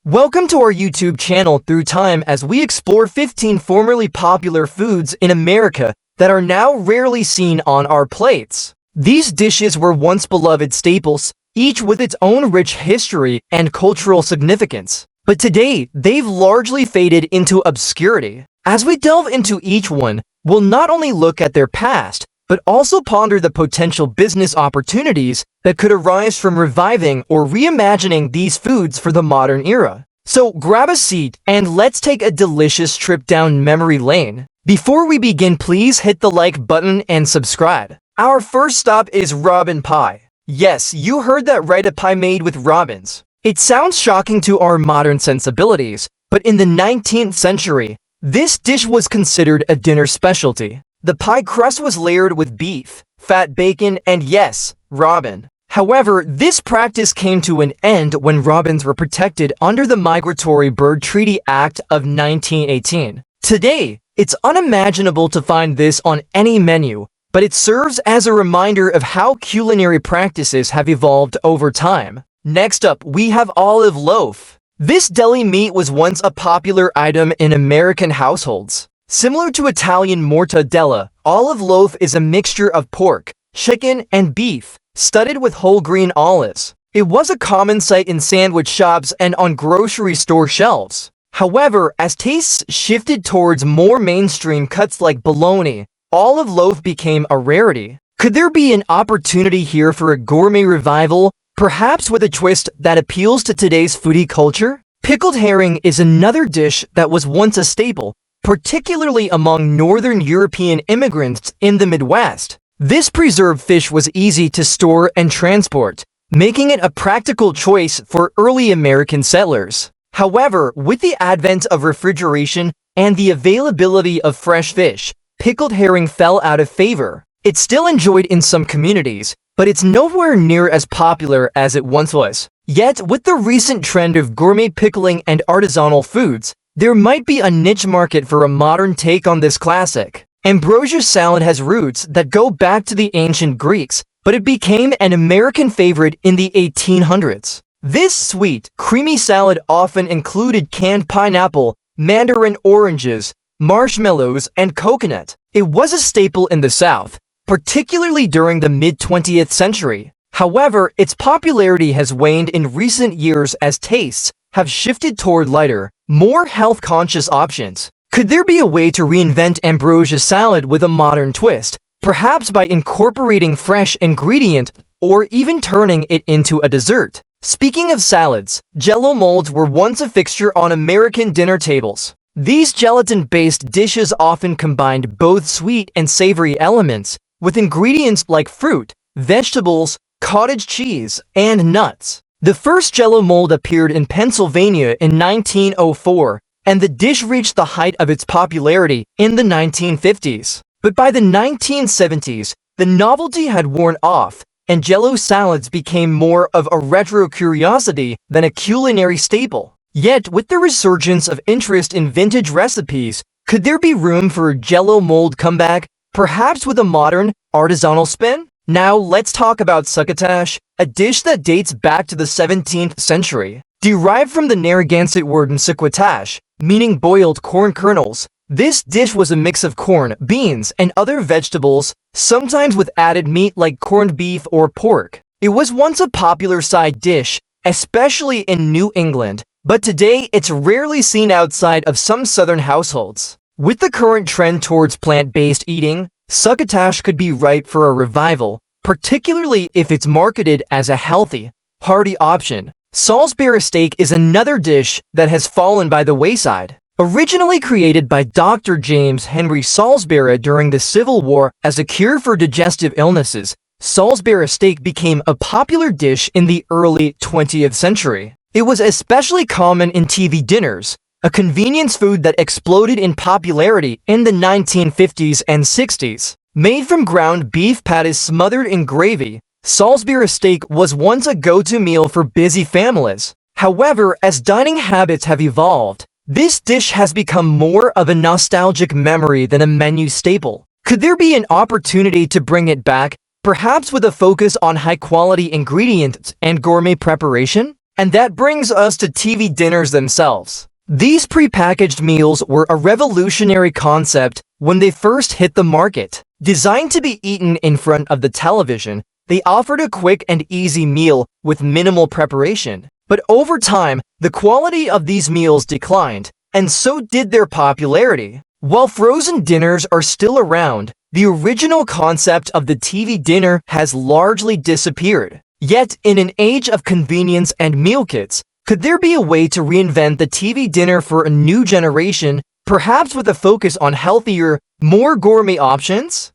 Welcome to our YouTube channel Through Time as we explore 15 formerly popular foods in America that are now rarely seen on our plates. These dishes were once beloved staples, each with its own rich history and cultural significance. But today, they've largely faded into obscurity. As we delve into each one, we'll not only look at their past, but also ponder the potential business opportunities that could arise from reviving or reimagining these foods for the modern era. So grab a seat and let's take a delicious trip down memory lane. Before we begin, please hit the like button and subscribe. Our first stop is robin pie. Yes, you heard that right, a pie made with robins. It sounds shocking to our modern sensibilities, but in the 19th century, this dish was considered a dinner specialty. The pie crust was layered with beef, fat bacon, and yes, robin. However, this practice came to an end when robins were protected under the Migratory Bird Treaty Act of 1918. Today, it's unimaginable to find this on any menu, but it serves as a reminder of how culinary practices have evolved over time. Next up, we have olive loaf. This deli meat was once a popular item in American households. Similar to Italian mortadella, olive loaf is a mixture of pork, chicken, and beef, studded with whole green olives. It was a common sight in sandwich shops and on grocery store shelves. However, as tastes shifted towards more mainstream cuts like bologna, olive loaf became a rarity. Could there be an opportunity here for a gourmet revival, perhaps with a twist that appeals to today's foodie culture? Pickled herring is another dish that was once a staple, particularly among Northern European immigrants in the Midwest. This preserved fish was easy to store and transport, making it a practical choice for early American settlers. However, with the advent of refrigeration and the availability of fresh fish, pickled herring fell out of favor. It's still enjoyed in some communities, but it's nowhere near as popular as it once was. Yet, with the recent trend of gourmet pickling and artisanal foods, there might be a niche market for a modern take on this classic. Ambrosia salad has roots that go back to the ancient Greeks, but it became an American favorite in the 1800s. This sweet, creamy salad often included canned pineapple, mandarin oranges, marshmallows, and coconut. It was a staple in the South, particularly during the mid-20th century. However, its popularity has waned in recent years as tastes have shifted toward lighter, more health-conscious options. Could there be a way to reinvent ambrosia salad with a modern twist, perhaps by incorporating fresh ingredients or even turning it into a dessert? Speaking of salads, Jell-O molds were once a fixture on American dinner tables. These gelatin-based dishes often combined both sweet and savory elements, with ingredients like fruit, vegetables, cottage cheese, and nuts. The first Jell-O mold appeared in Pennsylvania in 1904, and the dish reached the height of its popularity in the 1950s. But by the 1970s, the novelty had worn off, and Jell-O salads became more of a retro curiosity than a culinary staple. Yet, with the resurgence of interest in vintage recipes, could there be room for a Jell-O mold comeback, perhaps with a modern, artisanal spin? Now let's talk about succotash, a dish that dates back to the 17th century. Derived from the Narragansett word succotash, meaning boiled corn kernels, this dish was a mix of corn, beans, and other vegetables, sometimes with added meat like corned beef or pork. It was once a popular side dish, especially in New England, but today it's rarely seen outside of some southern households. With the current trend towards plant-based eating, succotash could be ripe for a revival, particularly if it's marketed as a healthy, hearty option. Salisbury steak is another dish that has fallen by the wayside. Originally created by Dr. James Henry Salisbury during the Civil War as a cure for digestive illnesses, Salisbury steak became a popular dish in the early 20th century. It was especially common in TV dinners, a convenience food that exploded in popularity in the 1950s and 60s. Made from ground beef patties smothered in gravy, Salisbury steak was once a go-to meal for busy families. However, as dining habits have evolved, this dish has become more of a nostalgic memory than a menu staple. Could there be an opportunity to bring it back, perhaps with a focus on high-quality ingredients and gourmet preparation? And that brings us to TV dinners themselves. These prepackaged meals were a revolutionary concept when they first hit the market. Designed to be eaten in front of the television, they offered a quick and easy meal with minimal preparation. But over time, the quality of these meals declined, and so did their popularity. While frozen dinners are still around, the original concept of the TV dinner has largely disappeared. Yet, in an age of convenience and meal kits, could there be a way to reinvent the TV dinner for a new generation, perhaps with a focus on healthier, more gourmet options?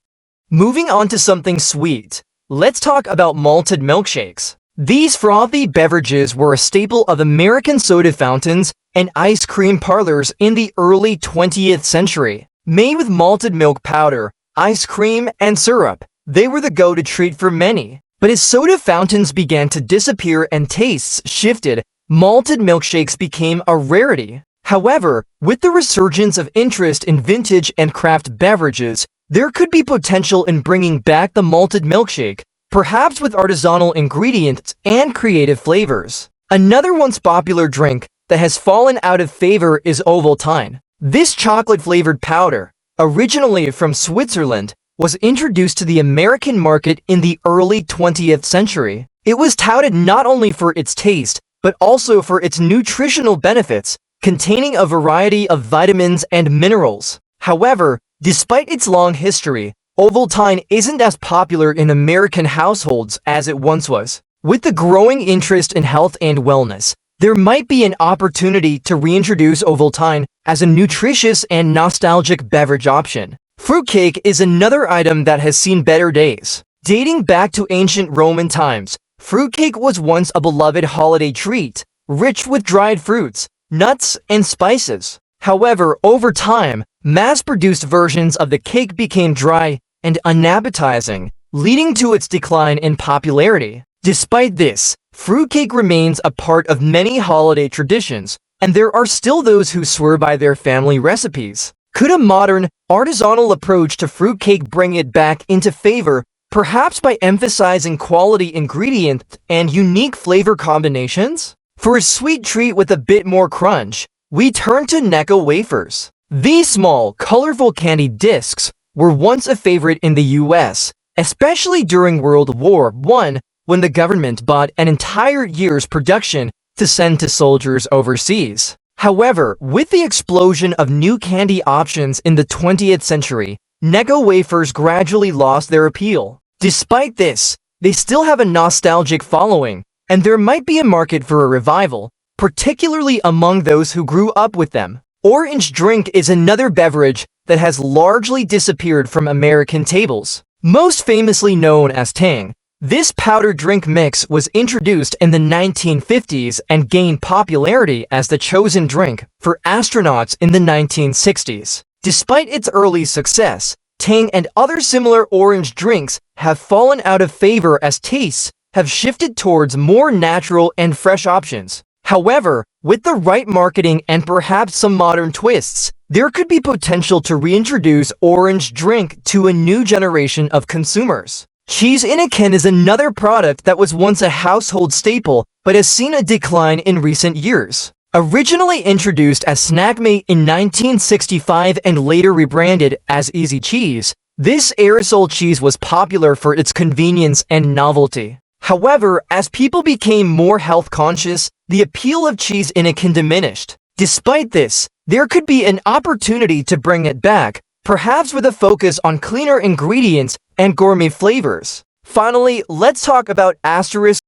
Moving on to something sweet, let's talk about malted milkshakes. These frothy beverages were a staple of American soda fountains and ice cream parlors in the early 20th century. Made with malted milk powder, ice cream, and syrup, they were the go-to treat for many. But as soda fountains began to disappear and tastes shifted, malted milkshakes became a rarity. However, with the resurgence of interest in vintage and craft beverages, there could be potential in bringing back the malted milkshake, perhaps with artisanal ingredients and creative flavors. Another once popular drink that has fallen out of favor is Ovaltine. This chocolate-flavored powder, originally from Switzerland, was introduced to the American market in the early 20th century. It was touted not only for its taste, but also for its nutritional benefits, containing a variety of vitamins and minerals. However, despite its long history, Ovaltine isn't as popular in American households as it once was. With the growing interest in health and wellness, there might be an opportunity to reintroduce Ovaltine as a nutritious and nostalgic beverage option. Fruitcake is another item that has seen better days. Dating back to ancient Roman times, fruitcake was once a beloved holiday treat, rich with dried fruits, nuts, and spices. However, over time, mass-produced versions of the cake became dry and unappetizing, leading to its decline in popularity. Despite this, fruitcake remains a part of many holiday traditions, and there are still those who swear by their family recipes. Could a modern, artisanal approach to fruitcake bring it back into favor, perhaps by emphasizing quality ingredients and unique flavor combinations? For a sweet treat with a bit more crunch, we turn to Necco wafers. These small, colorful candy discs were once a favorite in the US, especially during World War I, when the government bought an entire year's production to send to soldiers overseas. However, with the explosion of new candy options in the 20th century, Necco wafers gradually lost their appeal. Despite this, they still have a nostalgic following, and there might be a market for a revival, particularly among those who grew up with them. Orange drink is another beverage that has largely disappeared from American tables. Most famously known as Tang, this powder drink mix was introduced in the 1950s and gained popularity as the chosen drink for astronauts in the 1960s. Despite its early success, Tang and other similar orange drinks have fallen out of favor as tastes have shifted towards more natural and fresh options. However, with the right marketing and perhaps some modern twists, there could be potential to reintroduce orange drink to a new generation of consumers. Cheese in a can is another product that was once a household staple but has seen a decline in recent years. Originally introduced as Snack Mate in 1965 and later rebranded as Easy Cheese, this aerosol cheese was popular for its convenience and novelty. However, as people became more health conscious, the appeal of cheese in a can diminished. Despite this, there could be an opportunity to bring it back, perhaps with a focus on cleaner ingredients and gourmet flavors. Finally, let's talk about asterisk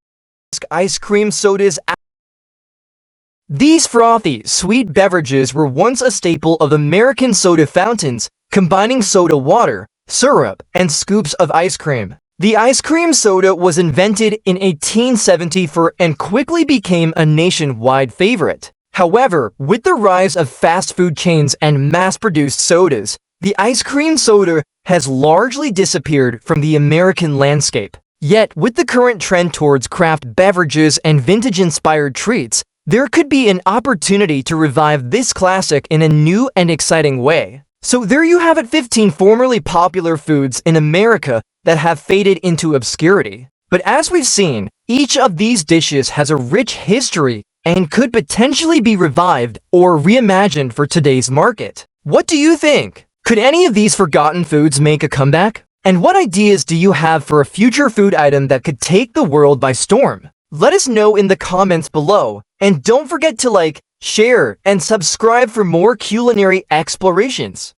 ice cream sodas. These frothy, sweet beverages were once a staple of American soda fountains, combining soda water, syrup, and scoops of ice cream. The ice cream soda was invented in 1874 and quickly became a nationwide favorite. However, with the rise of fast food chains and mass-produced sodas, the ice cream soda has largely disappeared from the American landscape. Yet, with the current trend towards craft beverages and vintage-inspired treats, there could be an opportunity to revive this classic in a new and exciting way. So there you have it, 15 formerly popular foods in America that have faded into obscurity. But as we've seen, Each of these dishes has a rich history and could potentially be revived or reimagined for today's market. What do you think? Could any of these forgotten foods make a comeback? And what ideas do you have for a future food item that could take the world by storm? Let us know in the comments below, and don't forget to like, share, and subscribe for more culinary explorations.